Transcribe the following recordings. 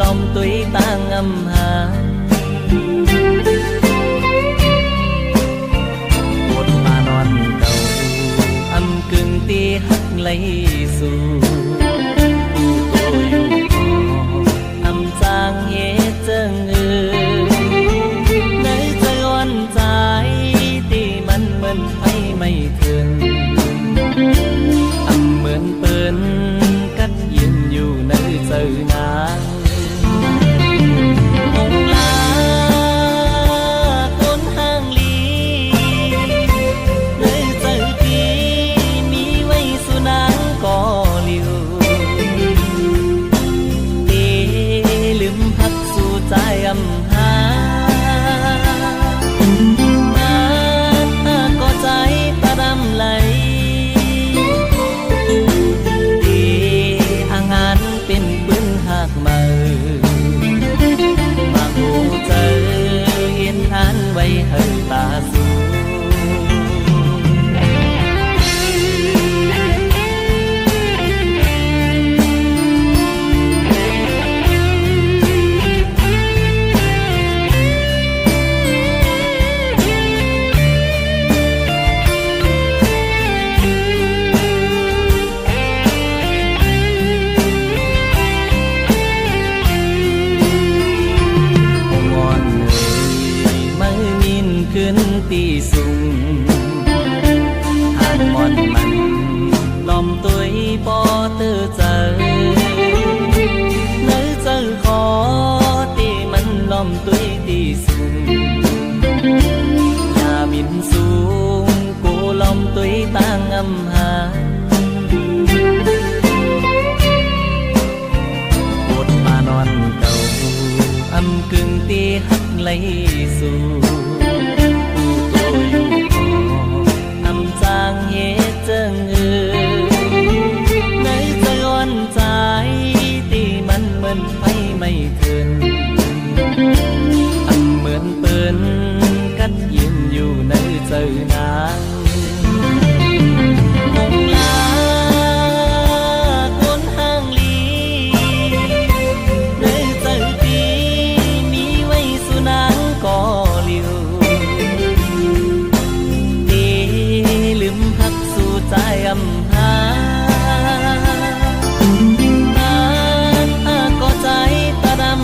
ลอมตุยต่างอำหาปวดมานอนเก่าอำกึ่งตีหักไหลสู่อำจางเหตุเจิงในใจวันใจที่มันเหมือนไปไม่ถึงอำเหมือนเปิ้นกัดยืนอยู่ในใจนางองลาคนห่างลีในใจพี่มีไว้สุนางก่อลิวลืมพักสู่ใจอำหาก็ใจตะดำไหลที่อางานเป็นปืนหักมือมาหูเจอเห็นอันไว้เหินตาสูขึ้นตีสูงหานมอนมันลอมตุยปอเตอเจอเนื้อเจอขอตีมันลอมตุยตีสูงอย่าบินสูงกูลอมตุยต่างอำหาปวดมานอนเก่าอำกึ่งตีหักไหลสู่จางเหตุเจิงในใจอ่อนใจที่มันเหมือนไปไม่ถึงเหมือนเปิ้นกัดยืนอยู่ในใจนางองลาคนห่างลีในใจพี่มีไว้สุนางก่อลิวใจอำหาก็ใจตะดำ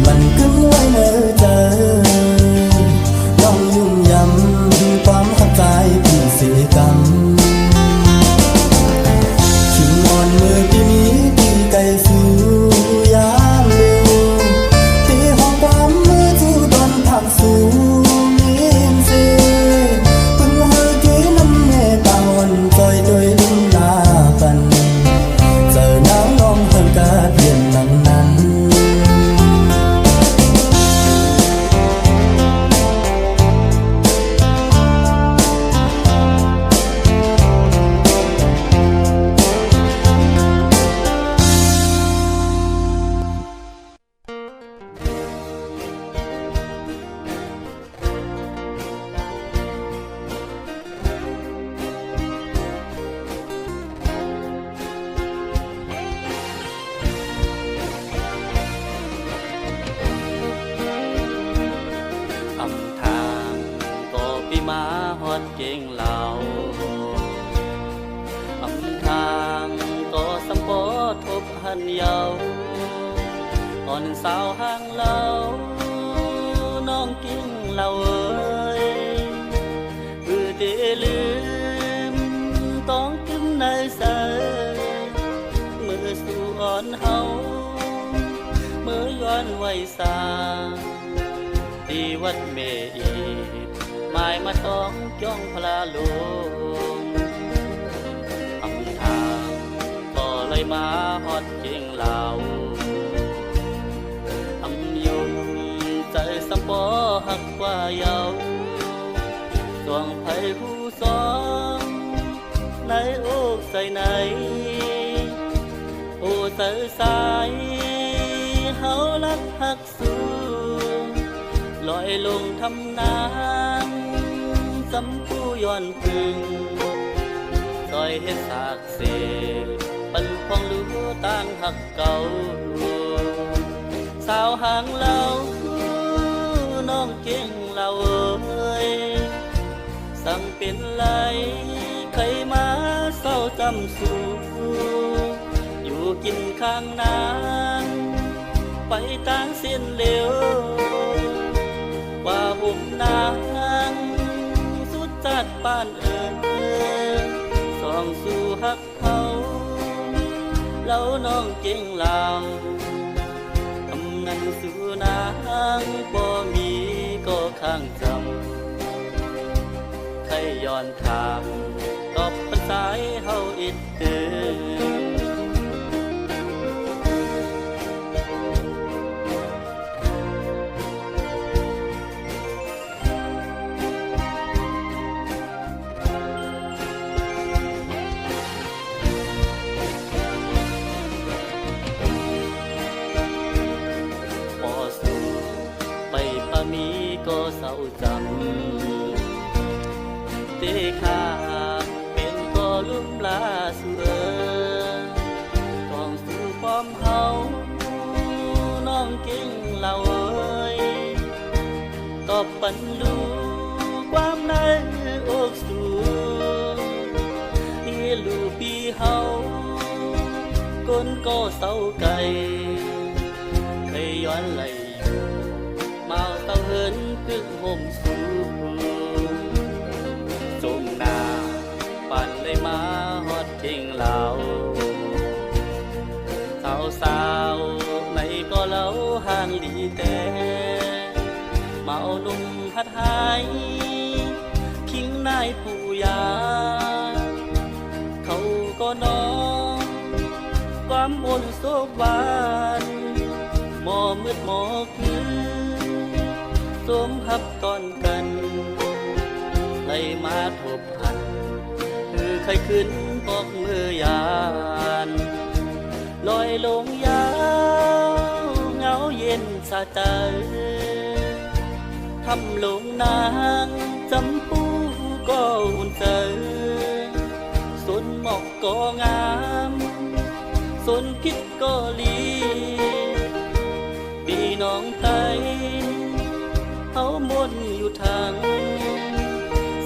มันขึ้นไว้ในใจน้องยุ่งยำความหักใจพี่เสียกรรมขิงอ่อนมือที่มีที่ไกลสู่ยามเร็วที่ห้องความมือทูตอนผักสู่มีนเสพึ่งหาที่น้ำแม่ตาอ่อนจอยโดยลิ้นลากันเจอน้ำน้องเพิ่งกาเพียนนั้นนั้นอำทางก็ปีมาฮอดเก่งเหล่าอำทางก็สัมปอทบหันเยาอ่อนสาวห่างเราน้องกิ้งเราเอ้ยคือเดลืมต้องกึมในใสมือสู่อ่อนเฮามือย้อนไว้สาที่วัดเมอีหมายมาต้องจ้องพลาลงอำทางก็เลยมาฮอดเก่งเหล่าอำยุงใจสัมปอหักกว่าเยาสวงไผ่ผู้สองในอกใส่ในโอ้ใส่สายเฮารักหักสูลอยลงทำน้ำสำผู้ย้อนพึ่งซอยเฮ็ดสากเสปันพองรู้ต่างหักเก่าสาวห่างเราน้องเก่งเราเอ้ยสั่งเป็นไรใครมาเศร้าจำสูอยู่กินข้างน้ำไปต่างเส้นเร็วว่าหุ่มนางสุดจัดปานเอิญส่องสู่หักเขาเล่าน้องเก่งลาวทำนั้นสู่นางบ่มีก็ข้างจำใครย้อนทางตอบปันสายเฮาอิดเตือนมีก็เศร้าจำเตค่าเป็นก็ลุ่มลาสุเอต้องสู่ความเฮาน้องเก่งเราเอ้ยตอบปันลูความในอกสูที่ลูปีเฮาก้นก็เศร้าไกลเคยย้อนไหลมาเต้าเหินพึ่งห่มสูจมหน้าปั่นเลยมาฮอดเก่งเหล่าสาวในก็เล่าห่างดีแต่เมานุ่มพัดหายคิงนายผู้ยาเขาก็น้องความอ่อนโศกหวานหมอมืดหมอคืนสวมหับตอนกันไล่มาทบพันคือใครขึ้นบอกมือยานลอยลงยาวเงาเย็นสะใจทำลงนางจำปูก็อุ่นใจสนหมอกก็งามสนพิษก็ลีปีน้องไตเฮามนอยู่ทาง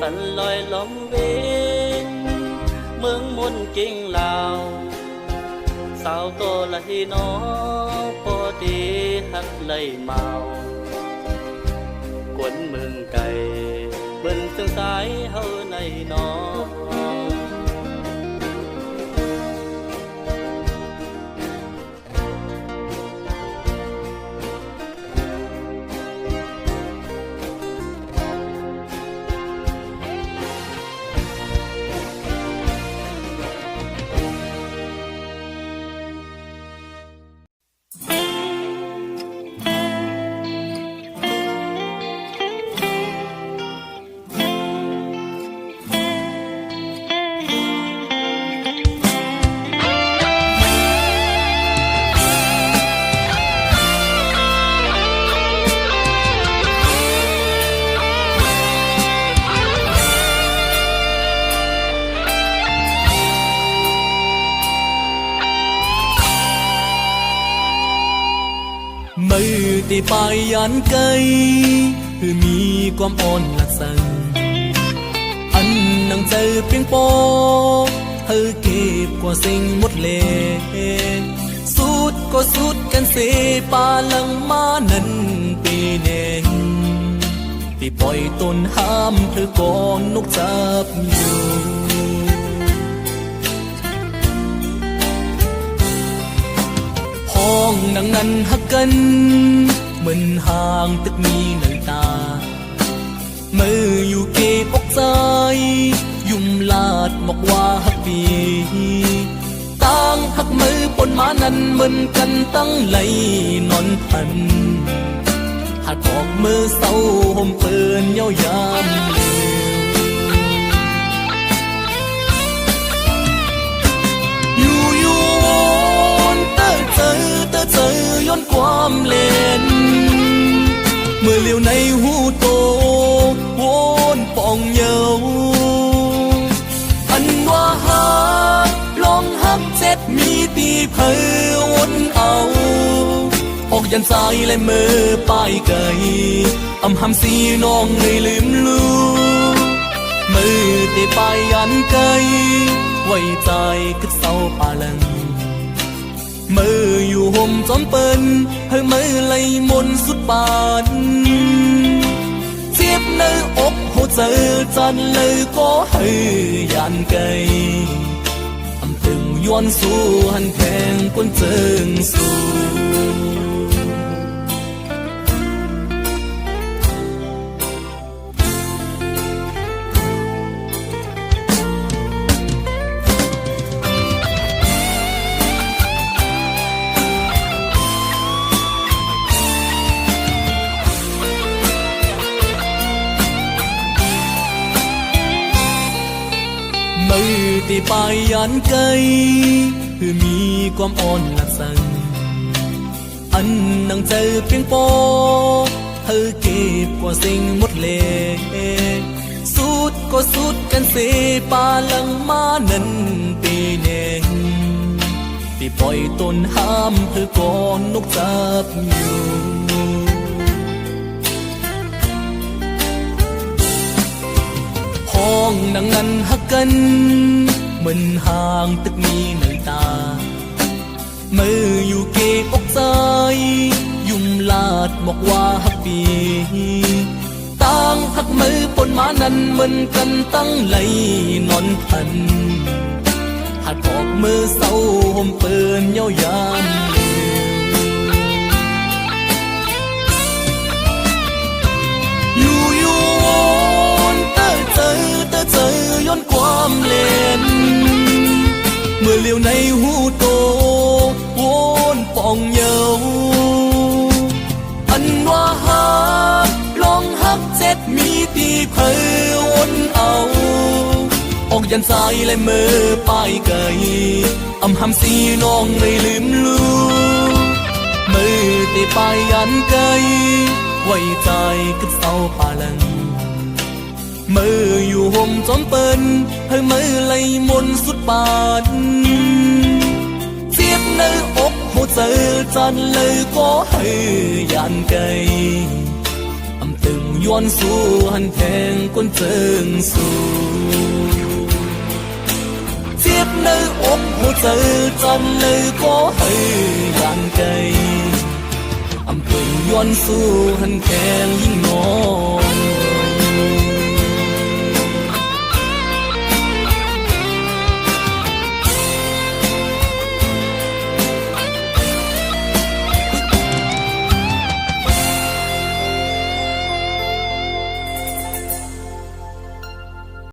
สันลอยล้อมเวนเมืองมนเก่งลาวสาวก็ไหลน้อพอดีห ฮักเลยเมากวนเมืองไก่เบิ่นจังสายเฮาในนอมือที่ปลายยันไกลคือมีความอ่อนหลักสั่งอันนังเจอเพียงปอเธอเก็บกว่าสิ่งหมดเลสุดก็สุดกันเสปาลังมานั้นปีเน่งที่ปล่อยต้นห้ามเธอก่อนนกจับอยู่ห้องนังนั้นหักกันเหมือนห่างตึกมีหน่อยตามืออยู่เก็บอกใจยุ่มลาดบอกว่าหักปีต่างหักมือปนมานั้นเหมือนกันตั้งไหลนอนพันหักออกมือเศร้าห่มเปินเย้ายามเจอย้อนความเล่นเมื่อเลี้ยวในหูโตวนปองเยาอันว่าหักลองหักเจ็ดมีตีเพอวนเอาออกยันสายและมือป้ายไก่อำหำสีน้องเลยลืมลูมือตีป้ายยันไก่ไว้ใจคือเศร้าปาลังมืออยู่ห่มจอมเปิ้นเฮ้ยมือไหลมนสุดปานเจ็บในอกหัวใจจันเลยก็ให้ยานไกอำตึงย้อนสู้หันแทงกวนเจิงสู้มือที่ปลายยันไกลคือมีความอ่อนหลักสั่งอันนังเจอเพียงปอเธอเก็บกว่าสิ่งหมดเลสุดก็สุดกันเสปาลังมานั้นปีเน่งที่ปล่อยต้นห้ามเธอก่อนนกจับอยู่ห้องนังนั้นหักกันเหมือนห่างตึกมีหน่อยตามืออยู่เก็บอกใจยุ่มลาดบอกว่าหักปีต่างหักมือปนมานั้นเหมือนกันตั้งไหลนอนพันหักออกมือเศร้าห่มเปินเย้ายามเจอย้อนความเล่นเมื่อเลี้ยวในหูโตวนปองเยาอันว่าหักลองหักเจ็ดมีตีเพอวนเอาออกยันสายและมือป้ายไก่อำหำสีน้องเลยลืมลูมือตีป้ายยันไก่ไว้ใจกับเศร้าปาลังมืออยู่ห่มจอมเปิ้นเฮ้ยมือไหลมนสุดปานเจ็บในอกหัวใจจันเลยก็ให้ยานไกอำตึงย้อนสู้หันแทงก้นเจิงสู้เจ็บในอกหัวใจจันเลยก็ให้ยานไกอำ ย้อนสู้หันแขนยิ่งน้อง